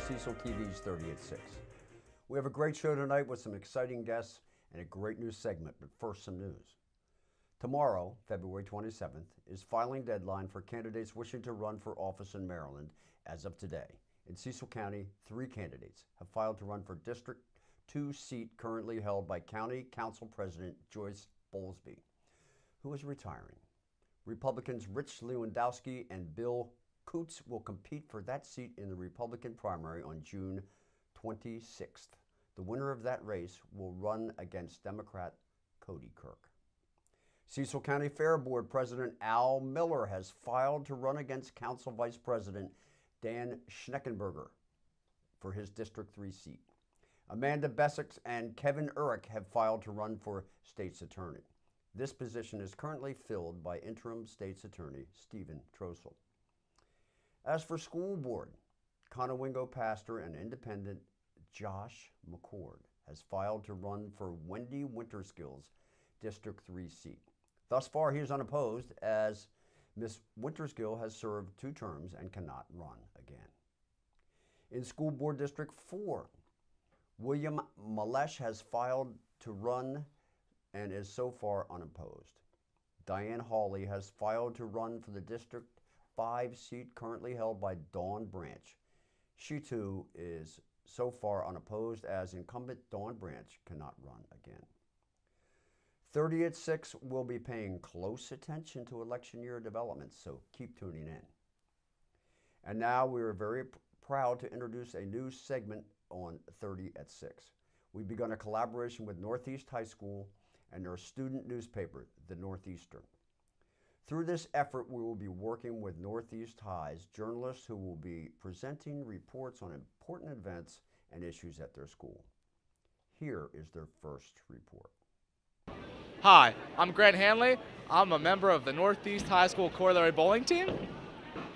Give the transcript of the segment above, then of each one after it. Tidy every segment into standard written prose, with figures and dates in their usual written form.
Cecil TV's 30 at 6. We have a great show tonight with some exciting guests and a great new segment, but first some news. Tomorrow, February 27th, is filing deadline for candidates wishing to run for office in Maryland as of today. In Cecil County, 3 candidates have filed to run for District 2 seat currently held by County Council President Joyce Bowlesby, who is retiring. Republicans Rich Lewandowski and Bill Coots will compete for that seat in the Republican primary on June 26th. The winner of that race will run against Democrat Cody Kirk. Cecil County Fair Board President Al Miller has filed to run against Council Vice President Dan Schneckenberger for his District 3 seat. Amanda Bessex and Kevin Urich have filed to run for State's Attorney. This position is currently filled by interim State's Attorney Stephen Trossel. As for school board, Conowingo pastor and independent Josh McCord has filed to run for Wendy Winterskill's District 3 seat. Thus far, he is unopposed as Ms. Winterskill has served 2 terms and cannot run again. In School Board District 4, William Malesh has filed to run and is so far unopposed. Diane Hawley has filed to run for the District 5 seat currently held by Dawn Branch. She too is so far unopposed as incumbent Dawn Branch cannot run again. 30 at 6 will be paying close attention to election year developments, so keep tuning in. And now we are very proud to introduce a new segment on 30 at 6. We've begun a collaboration with Northeast High School and their student newspaper, The Northeastern. Through this effort, we will be working with Northeast High's journalists who will be presenting reports on important events and issues at their school. Here is their first report. Hi, I'm Grant Hanley. I'm a member of the Northeast High School Corollary Bowling Team.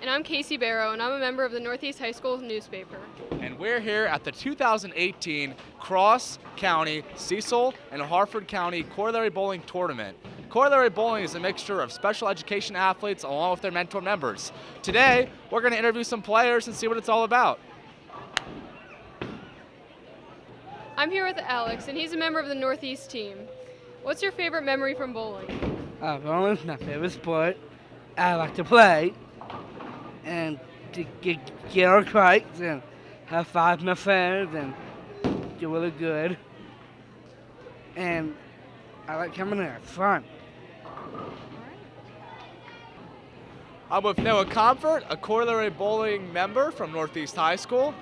And I'm Casey Barrow, and I'm a member of the Northeast High School newspaper. And we're here at the 2018 Cross County, Cecil, and Harford County Corollary Bowling Tournament. Corollary Bowling is a mixture of special education athletes along with their mentor members. Today, we're going to interview some players and see what it's all about. I'm here with Alex, and he's a member of the Northeast team. What's your favorite memory from bowling? Bowling's my favorite sport. I like to play and to get our kites and have fun with my friends and do really good. And I like coming here. It's fun. I'm with Noah Comfort, a Corollary Bowling member from Northeast High School.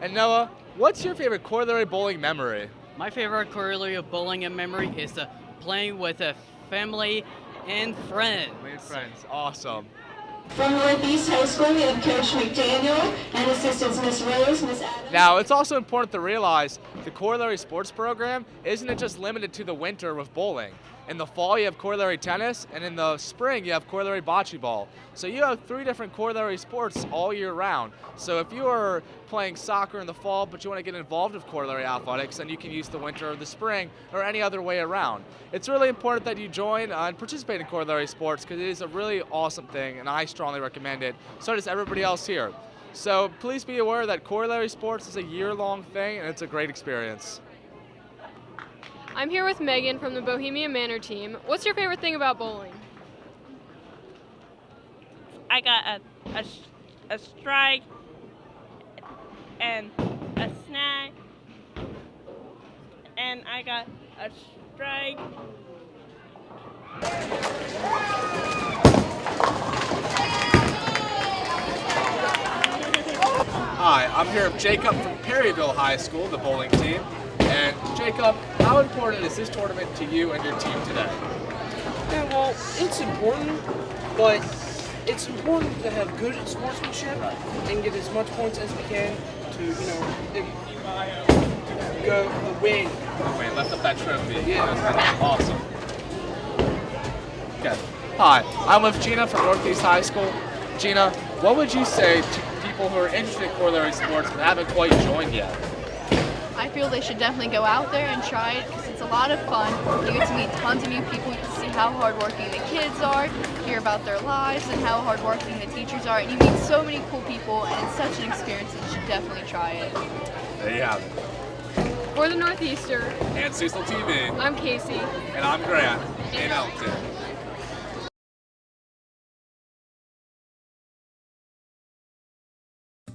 And Noah, what's your favorite Corollary Bowling memory? My favorite corollary of bowling and memory is playing with a family and friends. Awesome. From Northeast High School, we have Coach McDaniel and assistants Miss Rose, Miss Adams. Now, it's also important to realize the Corollary Sports program isn't just limited to the winter with bowling. In the fall, you have corollary tennis, and in the spring, you have corollary bocce ball. So you have 3 different corollary sports all year round. So if you are playing soccer in the fall, but you want to get involved with corollary athletics, then you can use the winter or the spring or any other way around. It's really important that you join and participate in corollary sports because it is a really awesome thing, and I strongly recommend it. So does everybody else here. So please be aware that corollary sports is a year-long thing, and it's a great experience. I'm here with Megan from the Bohemian Manor team. What's your favorite thing about bowling? I got a strike and a snag, and I got a strike. Hi, I'm here with Jacob from Perryville High School, the bowling team. And Jacob, how important is this tournament to you and your team today? Yeah, well, it's important, but it's important to have good sportsmanship and get as much points as we can to, go win. Wait, lift up that trophy. Yeah. That's awesome. Okay. Hi, I'm with Gina from Northeast High School. Gina, what would you say to people who are interested in corollary sports but haven't quite joined yet? I feel they should definitely go out there and try it because it's a lot of fun. You get to meet tons of new people. You can see how hardworking the kids are, hear about their lives and how hardworking the teachers are. And you meet so many cool people, and it's such an experience that you should definitely try it. There you have it. For the Northeaster, And Cecil TV. I'm Casey. And I'm Grant in Elkton.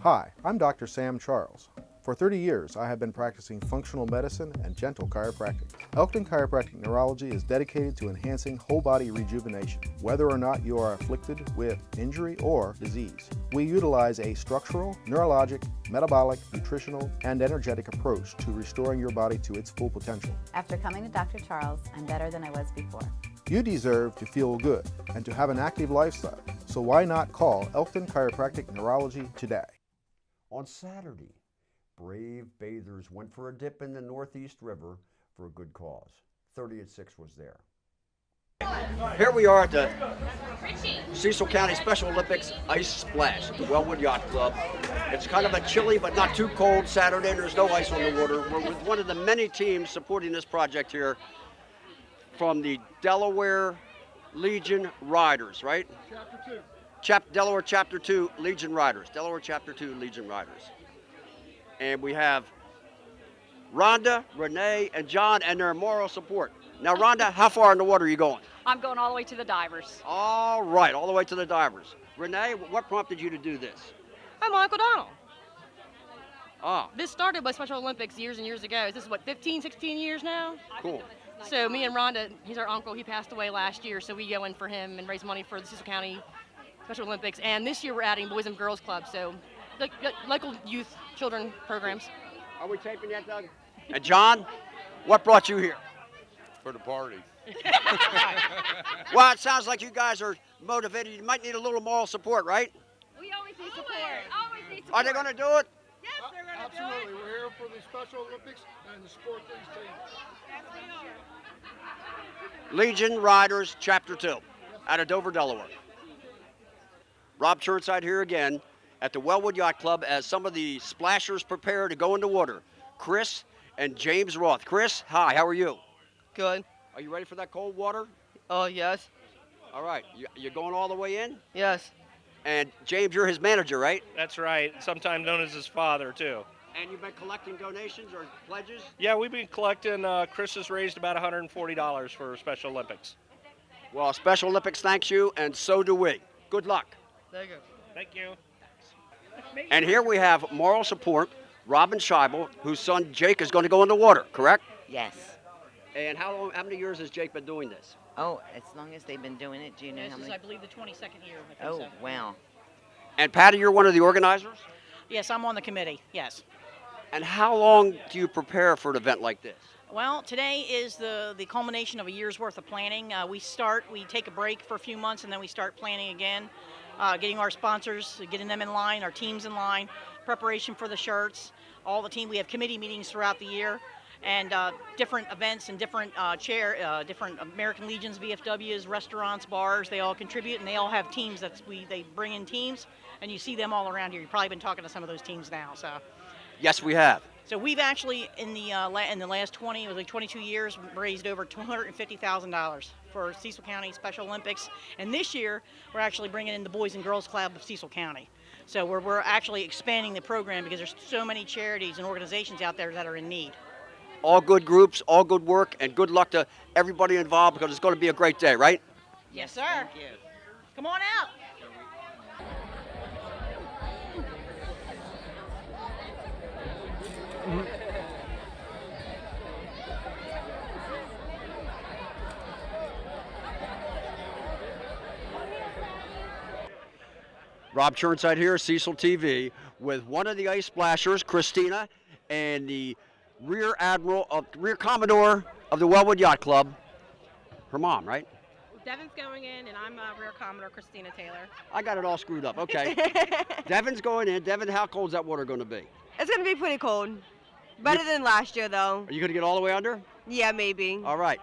Hi, I'm Dr. Sam Charles. For 30 years, I have been practicing functional medicine and gentle chiropractic. Elkton Chiropractic Neurology is dedicated to enhancing whole body rejuvenation, whether or not you are afflicted with injury or disease. We utilize a structural, neurologic, metabolic, nutritional, and energetic approach to restoring your body to its full potential. After coming to Dr. Charles, I'm better than I was before. You deserve to feel good and to have an active lifestyle, so why not call Elkton Chiropractic Neurology today? On Saturday, brave bathers went for a dip in the Northeast River for a good cause. 30 at 6 was there. Here we are at the Cecil County Special Olympics Ice Splash at the Wellwood Yacht Club. It's kind of a chilly but not too cold Saturday, and there's no ice on the water. We're with one of the many teams supporting this project here from the Delaware Legion Riders, right? Chapter 2. Delaware Chapter 2 Legion Riders. Delaware Chapter 2 Legion Riders. And we have Rhonda, Renee, and John and their moral support. Now, Rhonda, how far in the water are you going? I'm going all the way to the divers. All right, all the way to the divers. Renee, what prompted you to do this? I'm Uncle Donald. Ah, This started by Special Olympics years and years ago. This is what, 15, 16 years now? cool. So me and Rhonda, he's our uncle, he passed away last year, so we go in for him and raise money for the Cecil County Special Olympics. And this year we're adding Boys and Girls Club, so local youth, children programs. Are we taping that, Doug? And John, what brought you here? For the party. Well, it sounds like you guys are motivated. You might need a little moral support, right? We always need support. Always need Are they going to do it? Yes, they're going to Absolutely. We're here for the Special Olympics and to support these teams. Legion Riders Chapter 2 out of Dover, Delaware. Rob Churnside here again at the Wellwood Yacht Club as some of the splashers prepare to go into water. Chris and James Roth. Chris, hi, how are you? Good. Are you ready for that cold water? Oh, yes. All right, you're going all the way in? Yes. And James, you're his manager, right? That's right, sometimes known as his father, too. And you've been collecting donations or pledges? Yeah, we've been collecting, Chris has raised about $140 for Special Olympics. Well, Special Olympics thanks you, and so do we. Good luck. Thank you. Thank you. And here we have moral support, Robin Scheibel, whose son Jake is going to go in the water, correct? Yes. And how many years has Jake been doing this? Oh, as long as they've been doing it, do you know This how is, many? I believe, the 22nd year. I think Oh, so. wow. And Patty, you're one of the organizers? Yes, I'm on the committee, yes. And how long do you prepare for an event like this? Well, today is the culmination of a year's worth of planning. We take a break for a few months, and then we start planning again, getting our sponsors, getting them in line, our teams in line, preparation for the shirts, all the team. We have committee meetings throughout the year, and different events and different different American Legions, VFWs, restaurants, bars. They all contribute, and they all have teams. They bring in teams, and you see them all around here. You've probably been talking to some of those teams now, so. Yes, we have. So we've actually, in the last 22 years, raised over $250,000 for Cecil County Special Olympics. And this year, we're actually bringing in the Boys and Girls Club of Cecil County. So we're actually expanding the program because there's so many charities and organizations out there that are in need. All good groups, all good work, and good luck to everybody involved because it's going to be a great day, right? Yes, sir. Thank you. Come on out. Rob Churnside here, Cecil TV, with one of the ice splashers, Christina, and the Rear Commodore of the Wellwood Yacht Club, her mom, right? Devin's going in, and I'm Rear Commodore Christina Taylor. I got it all screwed up. Okay. Devin's going in. Devin, how cold's that water going to be? It's going to be pretty cold. Better than last year, though. Are you going to get all the way under? Yeah, maybe. All right.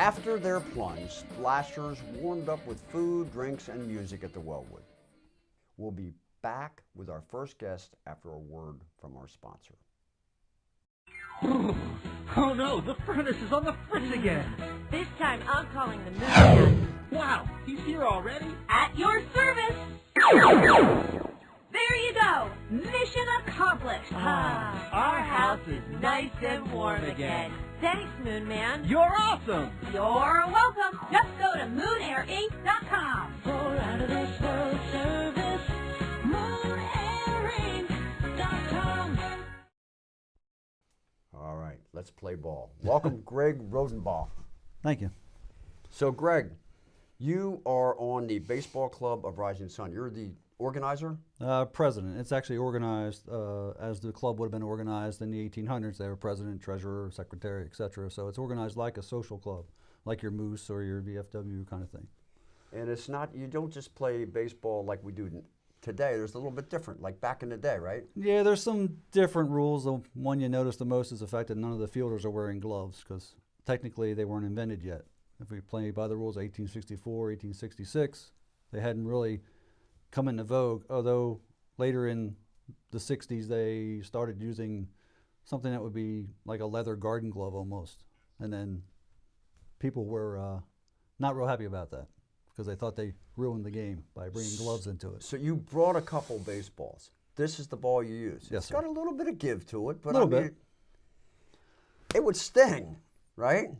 After their plunge, splashers warmed up with food, drinks, and music at the Wellwood. We'll be back with our first guest after a word from our sponsor. Oh no, the furnace is on the fritz again. This time I'm calling the Moon Man. Wow, he's here already? At your service. There you go. Mission accomplished. Our house is nice and warm again. Thanks, Moon Man. You're awesome. You're welcome. Just go to moonairinc.com. For out of this world service, moonairinc.com. All right, let's play ball. Welcome, Greg Rodenbaugh. Thank you. So, Greg, you are on the Baseball Club of Rising Sun. You're the organizer? President. It's actually organized as the club would have been organized in the 1800s. They were president, treasurer, secretary, etc. So it's organized like a social club, like your Moose or your VFW kind of thing. And it's not, you don't just play baseball like we do today. There's a little bit different, like back in the day, right? Yeah, there's some different rules. The one you notice the most is the fact that none of the fielders are wearing gloves because technically they weren't invented yet. If we play by the rules of 1864, 1866, they hadn't really come into vogue, although later in the 60s they started using something that would be like a leather garden glove almost. And then people were not real happy about that because they thought they ruined the game by bringing gloves into it. So you brought a couple baseballs. This is the ball you use. Yes, it's got a little bit of give to it, but a little bit. It would sting, right?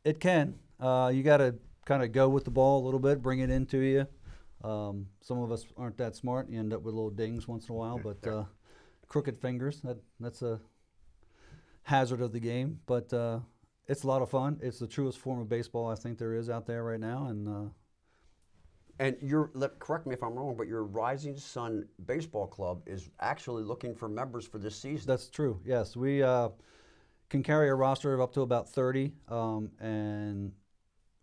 It can. You got to kind of go with the ball a little bit, bring it into you. Some of us aren't that smart. You end up with little dings once in a while, but crooked fingers, that's a hazard of the game. But it's a lot of fun. It's the truest form of baseball I think there is out there right now. And correct me if I'm wrong, but your Rising Sun Baseball Club is actually looking for members for this season. That's true, yes. We can carry a roster of up to about 30, and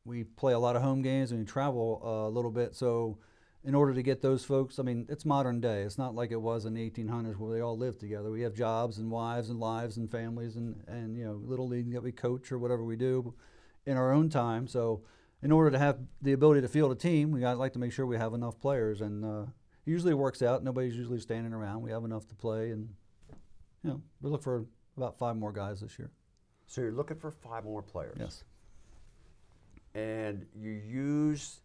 we play a lot of home games and we travel a little bit. So in order to get those folks, I mean, it's modern day. It's not like it was in the 1800s where they all lived together. We have jobs and wives and lives and families and you know, little league that we coach or whatever we do in our own time. So in order to have the ability to field a team, we like to make sure we have enough players, and usually it works out. Nobody's usually standing around. We have enough to play, and you know, we look for about 5 more guys this year. So you're looking for 5 more players? Yes. And you use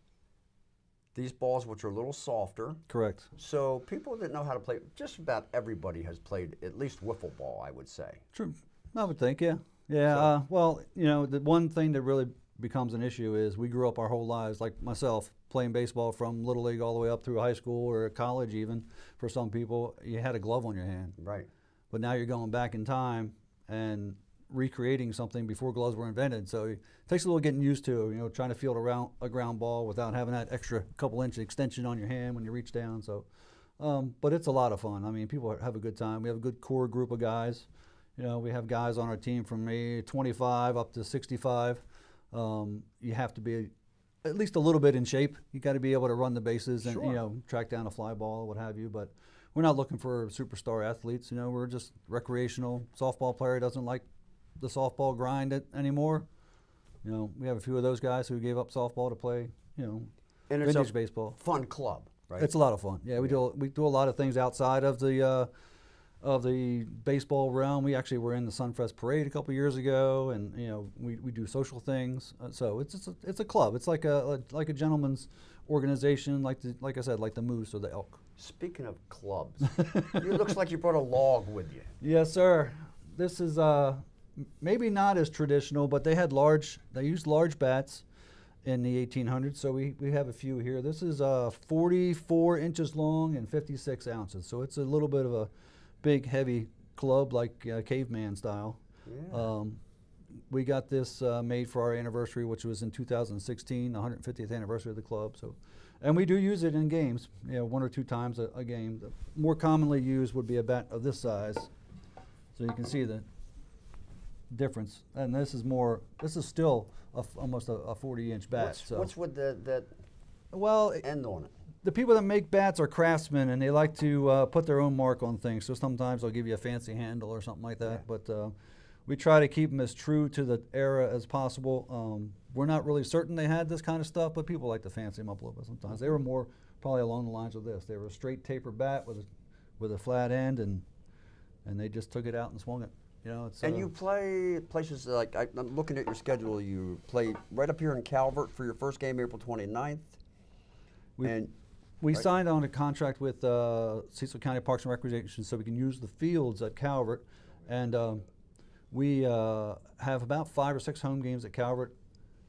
these balls, which are a little softer. Correct. So people that know how to play, just about everybody has played at least wiffle ball, I would say. True. I would think, yeah. Yeah, well, you know, the one thing that really becomes an issue is we grew up our whole lives, like myself, playing baseball from Little League all the way up through high school or college even. For some people, you had a glove on your hand. Right. But now you're going back in time and recreating something before gloves were invented. So it takes a little getting used to, you know, trying to field a ground ball without having that extra couple-inch extension on your hand when you reach down. So, but it's a lot of fun. I mean, people have a good time. We have a good core group of guys. You know, we have guys on our team from maybe 25 up to 65. You have to be at least a little bit in shape. You got to be able to run the bases and, you know, track down a fly ball, what have you. But we're not looking for superstar athletes. You know, we're just recreational. Softball player doesn't like the softball grind anymore. You know, we have a few of those guys who gave up softball to play, you know, and vintage it's a baseball. Fun club, right? It's a lot of fun. Yeah, we do a lot of things outside of the baseball realm. We actually were in the Sunfest Parade a couple years ago, and you know, we do social things. So it's a club. It's like a gentleman's organization, like I said, like the Moose or the Elk. Speaking of clubs, it looks like you brought a log with you. Yes, sir. This is maybe not as traditional, but they used large bats in the 1800s, so we have a few here. This is 44 inches long and 56 ounces, so it's a little bit of a big, heavy club, like caveman style. Yeah. We got this made for our anniversary, which was in 2016, the 150th anniversary of the club. So, and we do use it in games, you know, 1 or 2 times a game. The more commonly used would be a bat of this size, so you can see the difference. And this is still almost a 40-inch bat. What's with that end on it? The people that make bats are craftsmen, and they like to put their own mark on things. So sometimes they'll give you a fancy handle or something like that. Yeah. But we try to keep them as true to the era as possible. We're not really certain they had this kind of stuff, but people like to fancy them up a little bit sometimes. They were more probably along the lines of this. They were a straight taper bat with a flat end, and they just took it out and swung it. You know, it's, and you play places like, I'm looking at your schedule, you play right up here in Calvert for your first game, April 29th. We signed on a contract with Cecil County Parks and Recreation so we can use the fields at Calvert. And we have about 5 or 6 home games at Calvert,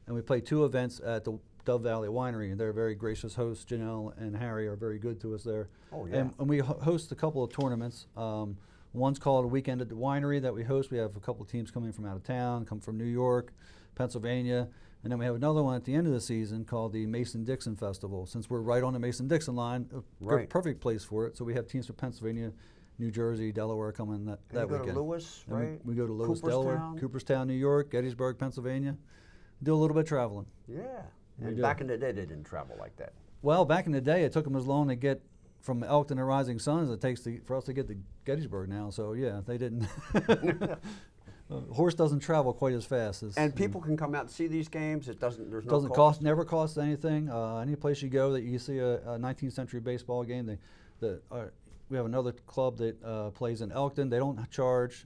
and we play 2 events at the Dove Valley Winery, and they're very gracious hosts. Janelle and Harry are very good to us there. Oh, yeah. And we host a couple of tournaments. One's called a Weekend at the Winery that we host. We have a couple of teams coming from out of town, come from New York, Pennsylvania, and then we have another one at the end of the season called the Mason-Dixon Festival. Since we're right on the Mason-Dixon line, a perfect place for it. So we have teams from Pennsylvania, New Jersey, Delaware coming that weekend. We go to Lewis, and right? We go to Lewis, Cooperstown. Delaware, Cooperstown, New York, Gettysburg, Pennsylvania. Do a little bit of traveling. Yeah. And back in the day, they didn't travel like that. Well, back in the day, it took them as long to get from Elkton to Rising Sun as it takes for us to get to Gettysburg now. So yeah, they didn't. Horse doesn't travel quite as fast as. And people can come out and see these games. It doesn't. There's no doesn't cost. Never costs anything. Any place you go that you see a 19th century baseball game, we have another club that plays in Elkton. They don't charge.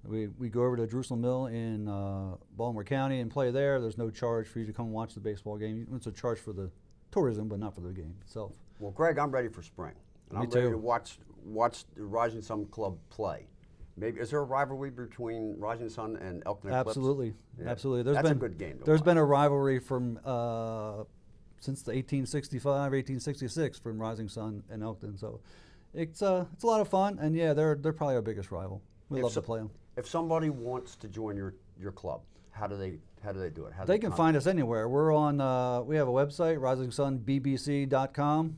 We go over to Jerusalem Mill in Baltimore County and play there. There's no charge for you to come watch the baseball game. It's a charge for the tourism, but not for the game itself. Well, Greg, I'm ready for spring, and I'm ready to watch the Rising Sun Club play. Maybe is there a rivalry between Rising Sun and Elkton Eclipse? Absolutely, yeah. absolutely. That's a good game. There's been a rivalry from since the 1865, 1866 from Rising Sun and Elkton. So it's a lot of fun, and yeah, they're probably our biggest rival. We love to play them. If somebody wants to join your club, how do they do it? They can find us anywhere. We're on. We have a website, risingsunbbc.com.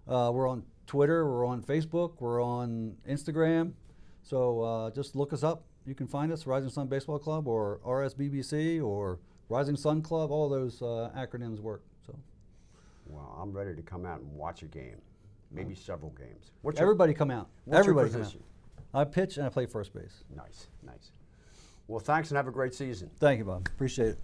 We're on Twitter. We're on Facebook. We're on Instagram. So just look us up. You can find us, Rising Sun Baseball Club, or RSBBC, or Rising Sun Club. All those acronyms work. So. Well, I'm ready to come out and watch a game, maybe several games. Everybody come out. Everybody come out. I pitch and I play first base. Nice, nice. Well, thanks and have a great season. Thank you, Bob. Appreciate it.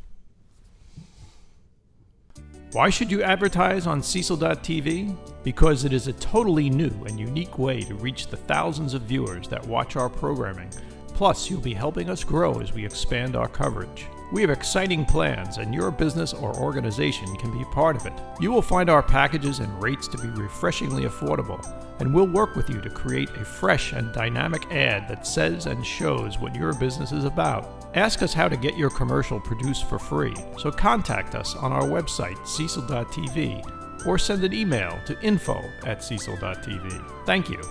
Why should you advertise on Cecil.tv? Because it is a totally new and unique way to reach the thousands of viewers that watch our programming. Plus, you'll be helping us grow as we expand our coverage. We have exciting plans, and your business or organization can be part of it. You will find our packages and rates to be refreshingly affordable, and we'll work with you to create a fresh and dynamic ad that says and shows what your business is about. Ask us how to get your commercial produced for free, so contact us on our website, Cecil.tv, or send an email to info@Cecil.tv. Thank you.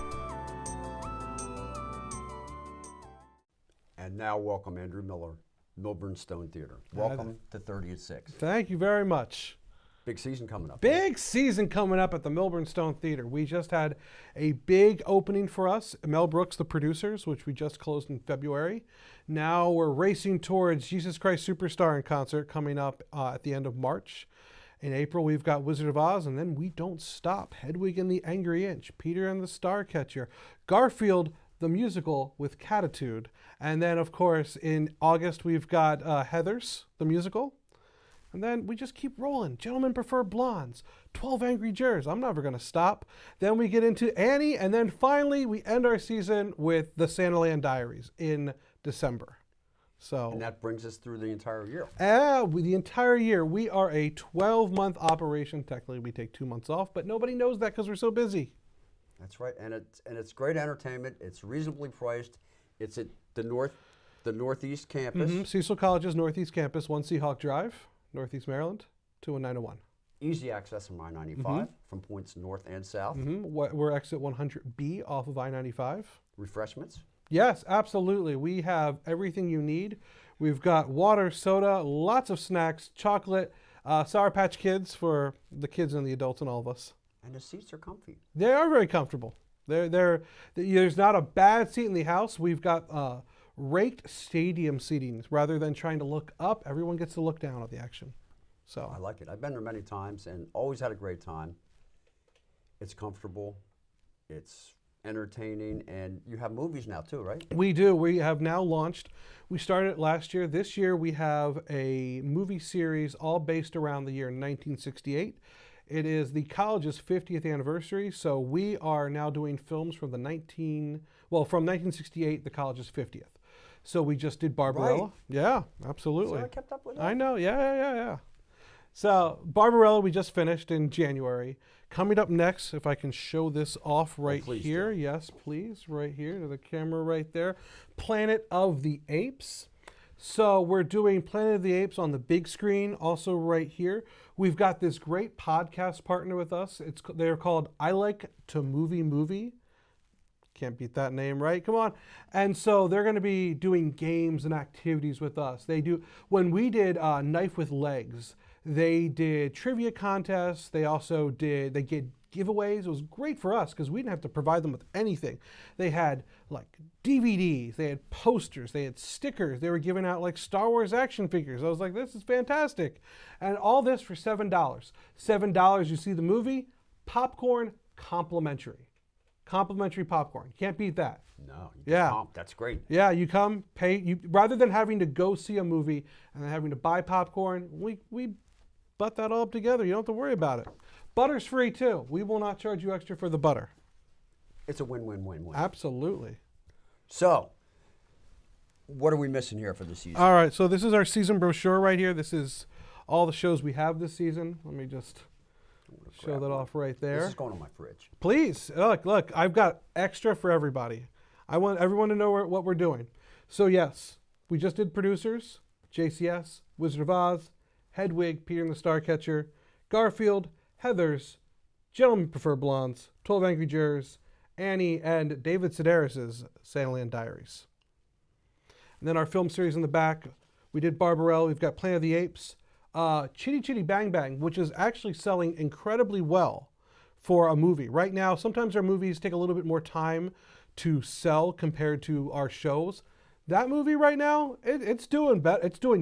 And now welcome Andrew Miller, Milburn Stone Theater. Welcome to 30 at 6. Thank you very much. Big season coming up. Big season coming up at the Milburn Stone Theater. We just had a big opening for us. Mel Brooks, The Producers, which we just closed in February. Now we're racing towards Jesus Christ Superstar in concert coming up at the end of March. In April, we've got Wizard of Oz, and then we don't stop. Hedwig and the Angry Inch, Peter and the Starcatcher, Garfield the Musical with Catitude. And then, of course, in August, we've got Heathers, the musical. And then we just keep rolling. Gentlemen Prefer Blondes, 12 Angry Jurors. I'm never going to stop. Then we get into Annie. And then finally, we end our season with the Santaland Diaries in December. So, and that brings us through the entire year. The entire year. We are a 12-month operation. Technically, we take 2 months off, but nobody knows that because we're so busy. That's right. And it's great entertainment. It's reasonably priced. It's at the Northeast campus. Mm-hmm. Cecil College's Northeast campus, 1 Seahawk Drive, Northeast Maryland, 21901. Easy access from I-95 from points north and south. We're exit 100B off of I-95. Refreshments? Yes, absolutely. We have everything you need. We've got water, soda, lots of snacks, chocolate, Sour Patch Kids for the kids and the adults and all of us. And the seats are comfy. They are very comfortable. There's not a bad seat in the house. We've got raked stadium seating. Rather than trying to look up, everyone gets to look down at the action. So I like it. I've been there many times and always had a great time. It's comfortable. It's entertaining, and you have movies now too, right? We do. We have now launched. We started last year. This year we have a movie series all based around the year 1968. It is the college's 50th anniversary, so we are now doing films from from 1968, the college's 50th. So we just did Barbarella. Right. Yeah, absolutely. So I kept up with that. I know. Yeah. So Barbarella we just finished in January. Coming up next, if I can show this off right here. do. Yes, please, right here to the camera right there. Planet of the Apes. So we're doing Planet of the Apes on the big screen, also right here. We've got this great podcast partner with us. They're called I Like to Movie. Can't beat that name, right? Come on. And so they're going to be doing games and activities with us. When we did Knife with Legs, they did trivia contests. They did giveaways. It was great for us because we didn't have to provide them with anything. They had like DVDs, they had posters, they had stickers. They were giving out like Star Wars action figures. I was like, this is fantastic. And all this for $7. $7, you see the movie, popcorn, complimentary. Complimentary popcorn. Can't beat that. No. That's great. Yeah, you come, pay. Rather than having to go see a movie and then having to buy popcorn, we butt that all up together. You don't have to worry about it. Butter's free too. We will not charge you extra for the butter. It's a win-win-win-win. Absolutely. So, what are we missing here for the season? All right, so this is our season brochure right here. This is all the shows we have this season. Let me just show that off right there. This is going on my fridge. Please, look, I've got extra for everybody. I want everyone to know what we're doing. So yes, we just did Producers, JCS, Wizard of Oz, Hedwig, Peter and the Starcatcher, Garfield, Heathers, Gentlemen Prefer Blondes, 12 Angry Jurors, Annie, and David Sedaris' Sandland Diaries. And then our film series in the back, we did Barbarella, we've got Planet of the Apes, Chitty Chitty Bang Bang, which is actually selling incredibly well for a movie. Right now, sometimes our movies take a little bit more time to sell compared to our shows. That movie right now, it's doing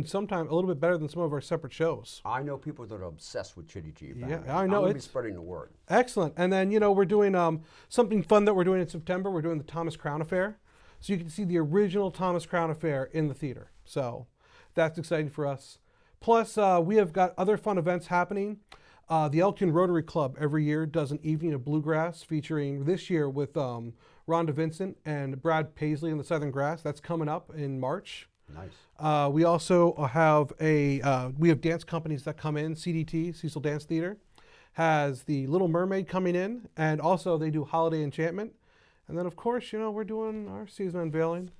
sometimes a little bit better than some of our separate shows. I know people that are obsessed with Chitty Chitty Bang Bang. I know. I'm going to be spreading the word. Excellent. And then, we're doing something fun that we're doing in September. We're doing the Thomas Crown Affair. So you can see the original Thomas Crown Affair in the theater. So that's exciting for us. Plus, we have got other fun events happening. The Elkin Rotary Club every year does an evening of bluegrass featuring this year with Rhonda Vincent and Brad Paisley in the Southern Grass. That's coming up in March. Nice. We also have we have dance companies that come in. CDT, Cecil Dance Theater, has the Little Mermaid coming in, and also they do Holiday Enchantment. And then, of course, we're doing our season unveiling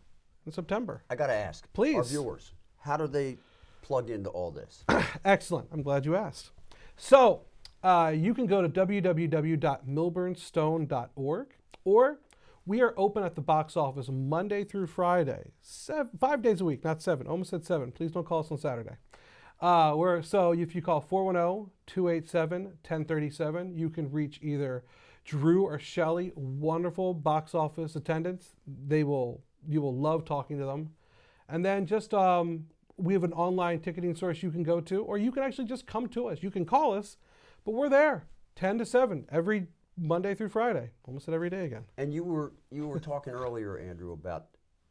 in September. I got to ask. Please. Our viewers, how do they plug into all this? Excellent. I'm glad you asked. So you can go to www.milburnstone.org, or we are open at the box office Monday through Friday, 5 days a week, not 7. Almost said 7. Please don't call us on Saturday. So if you call 410-287-1037, you can reach either Drew or Shelley. Wonderful box office attendants. You will love talking to them. And then just we have an online ticketing source you can go to, or you can actually just come to us. You can call us, but we're there 10 to 7 every Monday through Friday. Almost said every day again. And you were talking earlier, Andrew, about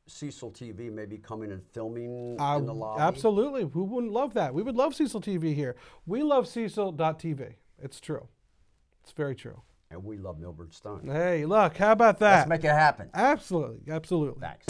Cecil TV maybe coming and filming in the lobby. Absolutely. Who wouldn't love that? We would love Cecil TV here. We love Cecil.tv. It's true. It's very true. And we love Milburn Stone. Hey, look, how about that? Let's make it happen. Absolutely. Absolutely. Thanks.